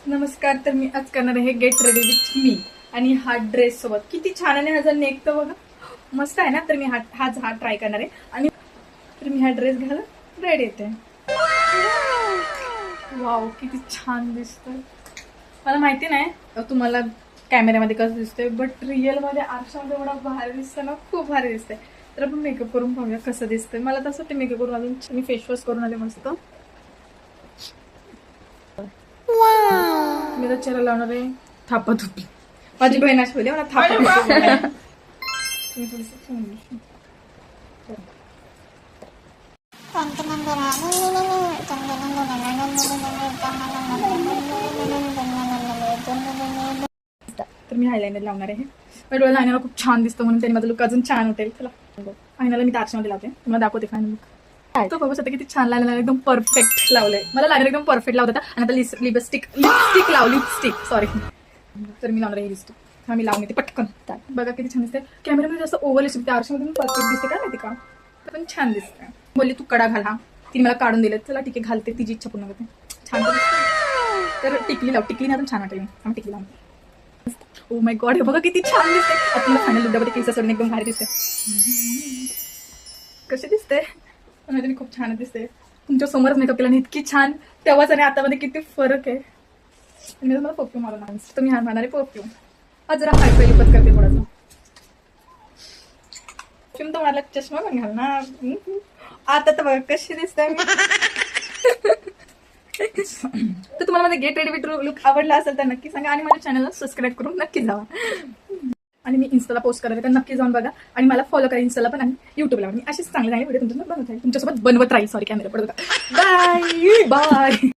नमस्कार. तर मी आज करणार आहे गेट रेडी विथ मी आणि हा ड्रेस सोबत. किती छान आणि हा नेक तर बघा मस्त आहे ना. तर मी हाच ट्राय करणार आहे आणि तर मी हा ड्रेस घालून रेडी येते. वाव किती छान दिसतोय. मला माहिती नाही तुम्हाला कॅमेऱ्यामध्ये कसं दिसतंय, बट रिअल मध्ये आरशामध्ये एवढा भारी दिसतं ना, खूप भारी दिसतंय. तर आपण मेकअप करून पाहूया कसं दिसतंय. मला तसं ते मेकअप करून अजून मी फेस वॉश करून आले मस्त. मी तर चेहरा लावणार आहे थापा थुपी. माझी बहीण अशी बोलली मला थापा थुपी. मी थोडीशी तर मी हायलायनर लावणार आहे. पण डोळ्याला आयनाला खूप छान दिसतो म्हणून त्यांनी माझा लुक अजून छान होते. चला आयनाला मी आरशामध्ये लावते, तुम्हाला दाखवते फायनल लुक. तो बघू शकता किती छान लायनर एकदम परफेक्ट लावलंय. मला लायनर एकदम परफेक्ट लावत होता आणि आता लिपस्टिक सॉरी. तर मी लावणार आहे लिपस्टिक. हा मी लावून येते पटकन. बघा किती छान दिसते. कॅमेरामध्ये जास्त ओव्हर दिसते, आरशामध्ये परफेक्ट दिसते. काय माहिती का, पण छान दिसते. बोलली तू कडा घाल. हा तिने मला काढून दिलं. चला ठीक आहे घालते, तिची इच्छा पूर्ण करते. छान दिसते. तर टिकली लाव, टिकली ना छान वाटेल. आम्ही टिकली लावून. ओ माय गॉड, हे बघा किती छान दिसते. आता मला फायनल लुकमध्ये केस सोडून एकदम भारी दिसते. कशी दिसते मी खूप छान दिसते. तुमच्या समोरच मेकअप केला आणि इतकी छान तेव्हाच आणि आतामध्ये किती फरक आहे. मी मला परफ्यूम मारून आणस तुम्ही हा मारणारे परफ्यूम. आज जरा हाय पहिली पत करते थोडासा परफ्यूम. तर मला चष्मा पण घालणार. आता तर बघा कशी दिसते मी. तर तुम्हाला माझा गेट रेडी विथ लुक आवडला असेल तर नक्की सांगा आणि माझ्या चॅनलला सबस्क्राईब करून नक्की जावा. आणि मी इन्स्टाला पोस्ट करत आहे तर नक्की जाऊन बघा आणि मला फॉलो करा इन्स्टाला पण आणि युट्यूबला. मी अशीच चांगले व्हिडिओ तुमच्यासोबत बनवत राहील. सॉरी कॅमेरा पडत. Bye bye.